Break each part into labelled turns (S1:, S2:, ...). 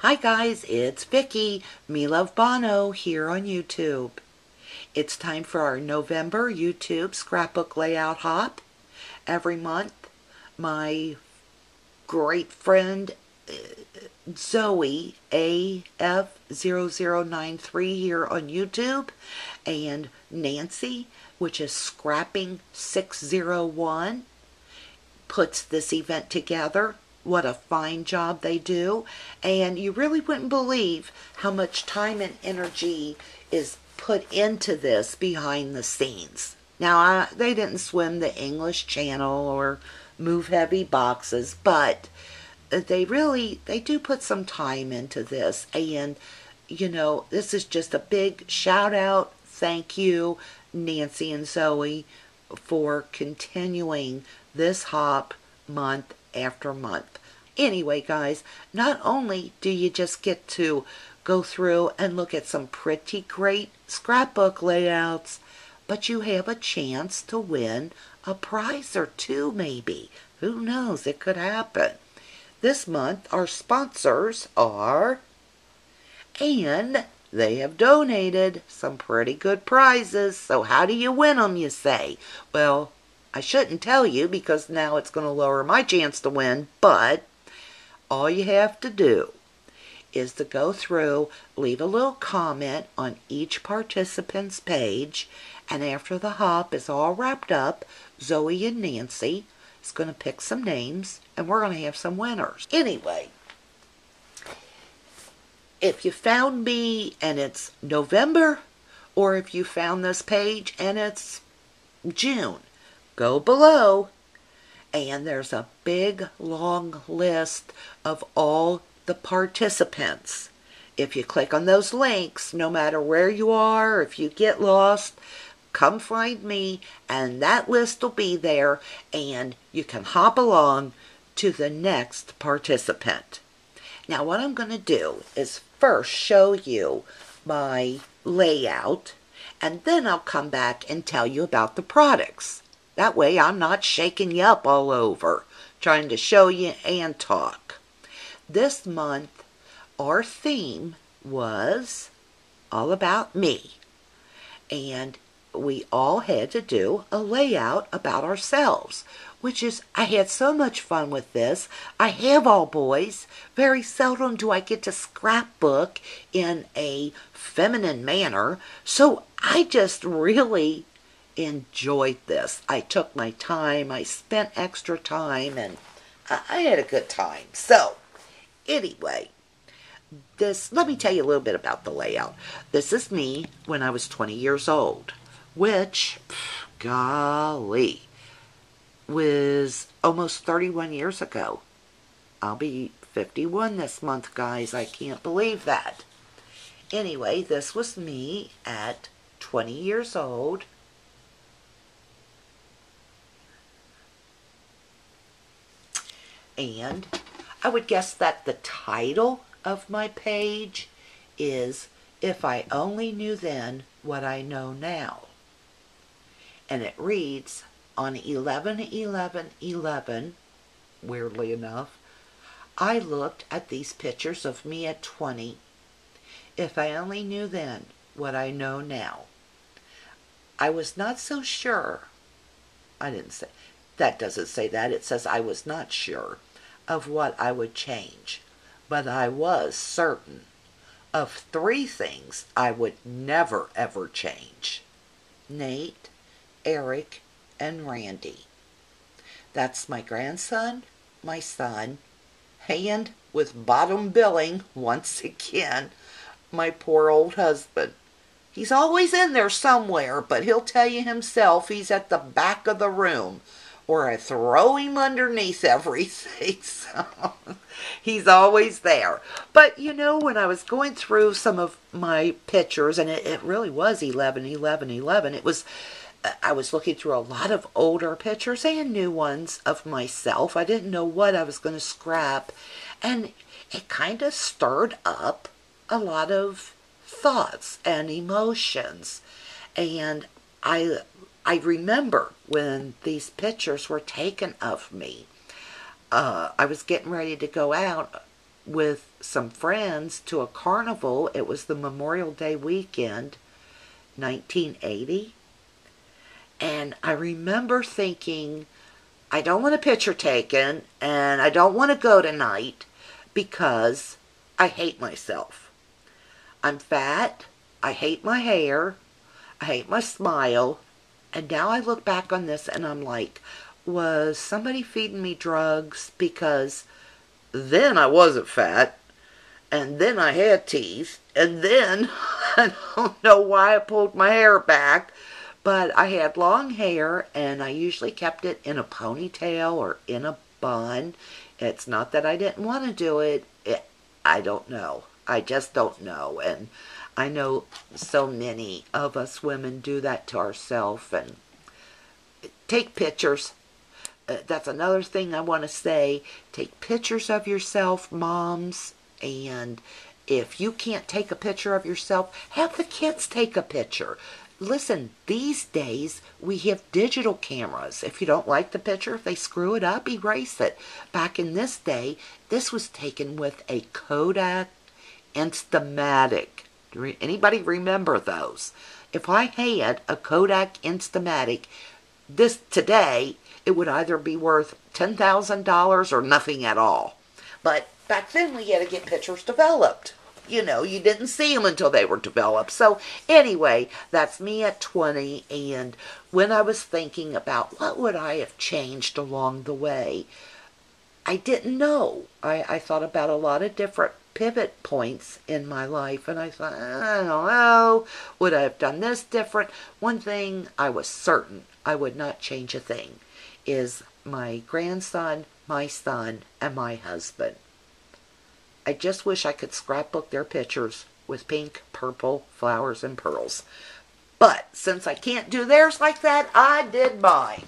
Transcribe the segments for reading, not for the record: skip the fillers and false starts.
S1: Hi guys, it's Vicky, Me Love Bono here on YouTube. It's time for our November YouTube scrapbook layout hop. Every month, my great friend Zoe AF0093 here on YouTube, and Nancy, which is Scrapping 601, puts this event together. What a fine job they do, and you really wouldn't believe how much time and energy is put into this behind the scenes. Now, they didn't swim the English Channel or move heavy boxes, but they do put some time into this, and this is just a big shout out, thank you, Nancy and Zoe, for continuing this hop month after month. Anyway, guys, not only do you just get to go through and look at some pretty great scrapbook layouts, but you have a chance to win a prize or two, maybe. Who knows? It could happen. This month, our sponsors are, and they have donated some pretty good prizes. So how do you win them, you say? Well, I shouldn't tell you because now it's going to lower my chance to win, but all you have to do is to go through, leave a little comment on each participant's page, and after the hop is all wrapped up, Zoe and Nancy is going to pick some names, and we're going to have some winners. Anyway, if you found me and it's November, or if you found this page and it's June, go below, and there's a big long list of all the participants. If you click on those links, no matter where you are, if you get lost, come find me, and that list will be there, and you can hop along to the next participant. Now, what I'm going to do is first show you my layout, and then I'll come back and tell you about the products. That way I'm not shaking you up all over, trying to show you and talk. This month, our theme was all about me. And we all had to do a layout about ourselves, which is, I had so much fun with this. I have all boys. Very seldom do I get to scrapbook in a feminine manner, so I just really enjoyed this. I took my time, I spent extra time, and I had a good time. So, anyway, let me tell you a little bit about the layout. This is me when I was 20 years old, which, golly, was almost 31 years ago. I'll be 51 this month, guys. I can't believe that. Anyway, this was me at 20 years old. And I would guess that the title of my page is If I Only Knew Then What I Know Now. And it reads, on 11/11/11, weirdly enough, I looked at these pictures of me at 20. If I only knew then what I know now. I was not so sure. I didn't say, that doesn't say that. It says I was not sure of what I would change, but I was certain of 3 things I would never ever change. Nate, Eric, and Randy. That's my grandson, my son, and with bottom billing, once again, my poor old husband. He's always in there somewhere, but he'll tell you himself he's at the back of the room, or I throw him underneath everything, so he's always there. But, when I was going through some of my pictures, and it really was 11/11/11, I was looking through a lot of older pictures and new ones of myself. I didn't know what I was going to scrap, and it kind of stirred up a lot of thoughts and emotions. And I remember when these pictures were taken of me. I was getting ready to go out with some friends to a carnival. It was the Memorial Day weekend, 1980. And I remember thinking, I don't want a picture taken, and I don't want to go tonight because I hate myself. I'm fat, I hate my hair, I hate my smile, and now I look back on this and I'm like, was somebody feeding me drugs? Because then I wasn't fat, and then I had teeth, and then I don't know why I pulled my hair back, but I had long hair, and I usually kept it in a ponytail or in a bun. It's not that I didn't want to do it. I don't know. I just don't know. And I know so many of us women do that to ourselves. And take pictures. That's another thing I want to say. Take pictures of yourself, moms. And if you can't take a picture of yourself, have the kids take a picture. Listen, these days we have digital cameras. If you don't like the picture, if they screw it up, erase it. Back in this day, this was taken with a Kodak Instamatic. Anybody remember those? If I had a Kodak Instamatic, this today, it would either be worth $10,000 or nothing at all. But back then we had to get pictures developed. You know, you didn't see them until they were developed. So anyway, that's me at 20. And when I was thinking about what would I have changed along the way, I didn't know. I thought about a lot of different pivot points in my life. And I thought, I don't know, would I have done this different? One thing I was certain I would not change a thing is my grandson, my son, and my husband. I just wish I could scrapbook their pictures with pink, purple, flowers, and pearls. But since I can't do theirs like that, I did mine.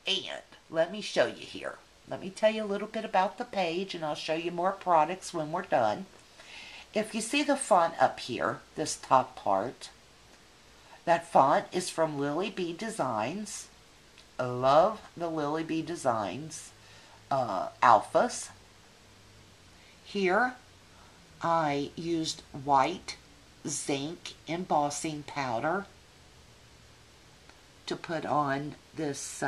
S1: And let me show you here. Let me tell you a little bit about the page, and I'll show you more products when we're done. If you see the font up here, this top part, that font is from Lily Bee Designs. I love the Lily Bee Designs alphas. Here, I used white zinc embossing powder to put on this.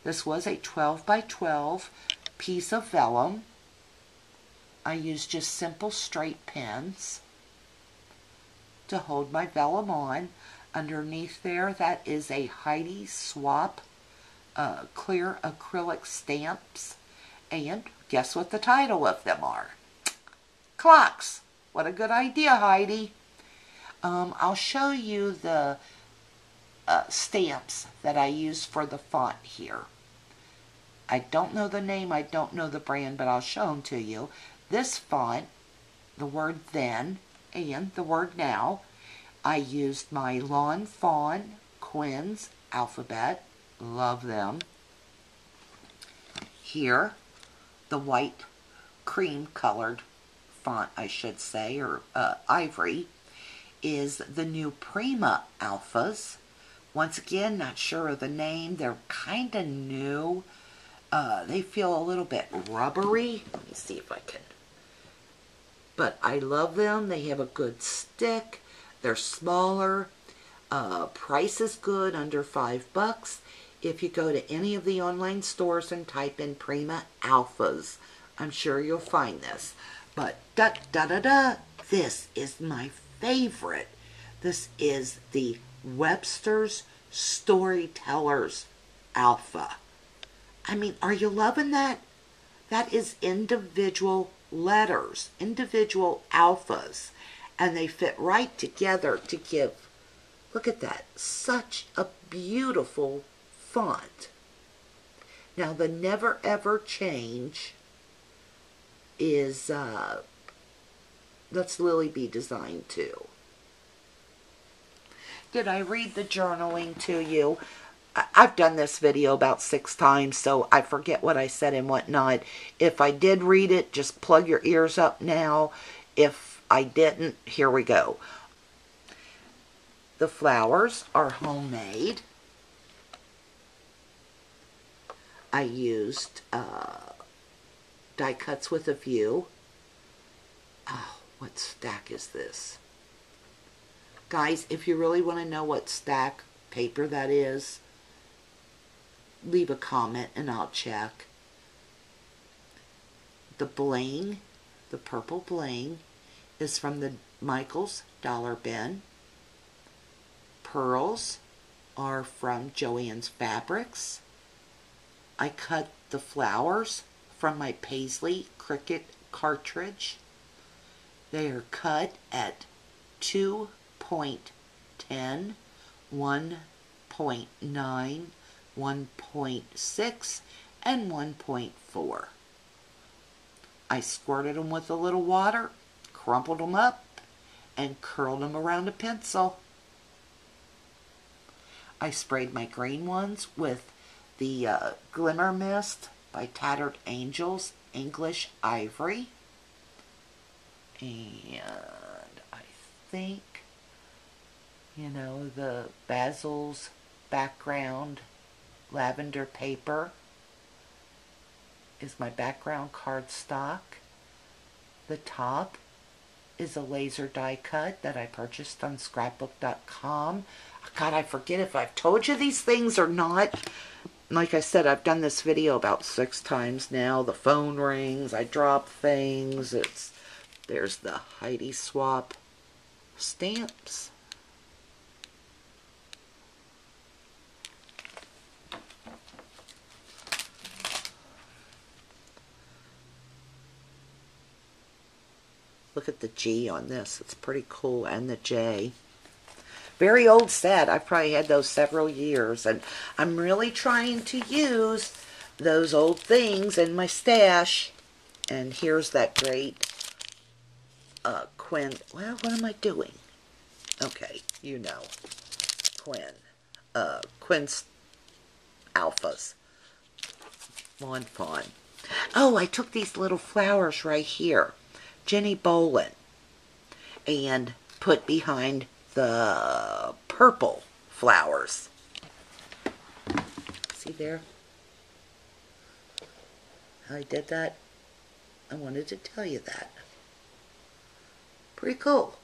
S1: This was a 12 by 12 piece of vellum. I used just simple straight pins to hold my vellum on. Underneath there, that is a Heidi Swap clear acrylic stamps. And guess what the title of them are? Clocks. What a good idea, Heidi. I'll show you the stamps that I use for the font here. I don't know the name, I don't know the brand, but I'll show them to you. This font, the word then and the word now, I used my Lawn Fawn Quinn's alphabet. Love them. Here, the white cream colored font, I should say, or ivory, is the new Prima alphas. Once again, not sure of the name. They're kind of new. They feel a little bit rubbery. Let me see if I can. But I love them. They have a good stick. They're smaller. Price is good, under $5. If you go to any of the online stores and type in Prima alphas, I'm sure you'll find this. But this is my favorite. This is the Webster's Storytellers Alpha. I mean, are you loving that? That is individual letters, individual alphas, and they fit right together to give, look at that, such a beautiful font. Now the Never Ever Change is, that's Lily Bee Design too. Did I read the journaling to you? I've done this video about 6 times, so I forget what I said and what not. If I did read it, just plug your ears up now. If I didn't, here we go. The flowers are homemade. I used die cuts with a view. What stack is this? Guys, if you really want to know what stack paper that is, leave a comment and I'll check. The bling, the purple bling, is from the Michael's Dollar Bin. Pearls are from Joann's Fabrics. I cut the flowers from my Paisley Cricut cartridge. They are cut at 2.10, 1.9, 1.6, and 1.4. I squirted them with a little water, crumpled them up, and curled them around a pencil. I sprayed my green ones with the Glimmer Mist by Tattered Angels English Ivory. And I think, the Basil's background lavender paper is my background cardstock. The top is a laser die cut that I purchased on Scrapbook.com. God, I forget if I've told you these things or not. Like I said, I've done this video about 6 times now. The phone rings, I drop things. There's the Heidi Swap stamps. Look at the G on this. It's pretty cool. And the J. Very old set. I've probably had those several years. And I'm really trying to use those old things in my stash. And here's that great Quinn. Well, what am I doing? Okay, Quinn. Quinn's Alphas. Fawn. Oh, I took these little flowers right here. Jenny Bolin, and put behind the purple flowers. See there? How I did that? I wanted to tell you that. Pretty cool.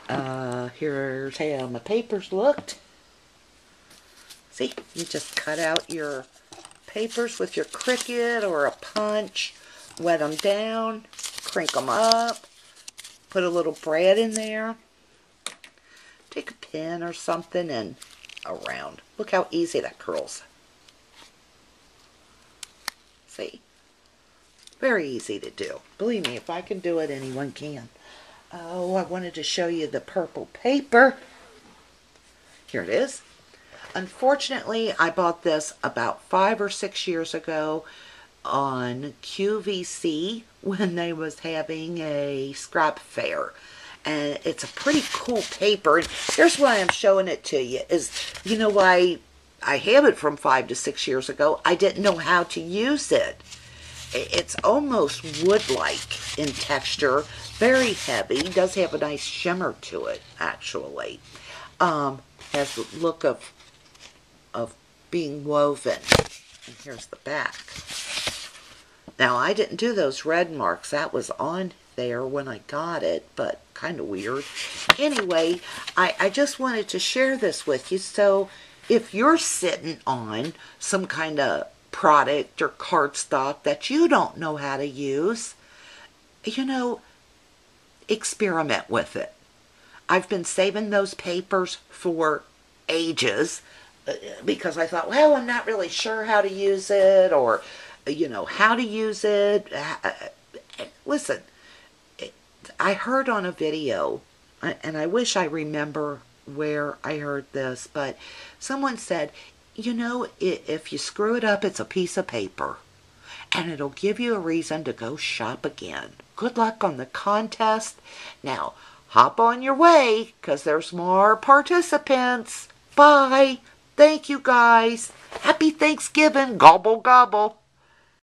S1: Here's how my papers looked. See, you just cut out your papers with your Cricut or a punch. Wet them down, crink them up, put a little bread in there, take a pin or something and around. Look how easy that curls. See? Very easy to do. Believe me, if I can do it, anyone can. Oh, I wanted to show you the purple paper. Here it is. Unfortunately, I bought this about 5 or 6 years ago on QVC when they was having a scrap fair, and it's a pretty cool paper. And here's why I'm showing it to you is, why I have it from 5 to 6 years ago. I didn't know how to use it. It's almost wood-like in texture, very heavy, does have a nice shimmer to it actually. Has the look of being woven. And here's the back. Now, I didn't do those red marks. That was on there when I got it, but kind of weird. Anyway, I just wanted to share this with you. So, if you're sitting on some kind of product or cardstock that you don't know how to use, experiment with it. I've been saving those papers for ages because I thought, well, I'm not really sure how to use it, or how to use it. Listen, I heard on a video, and I wish I remember where I heard this, but someone said, if you screw it up, it's a piece of paper, and it'll give you a reason to go shop again. Good luck on the contest. Now, hop on your way, because there's more participants. Bye. Thank you, guys. Happy Thanksgiving. Gobble, gobble.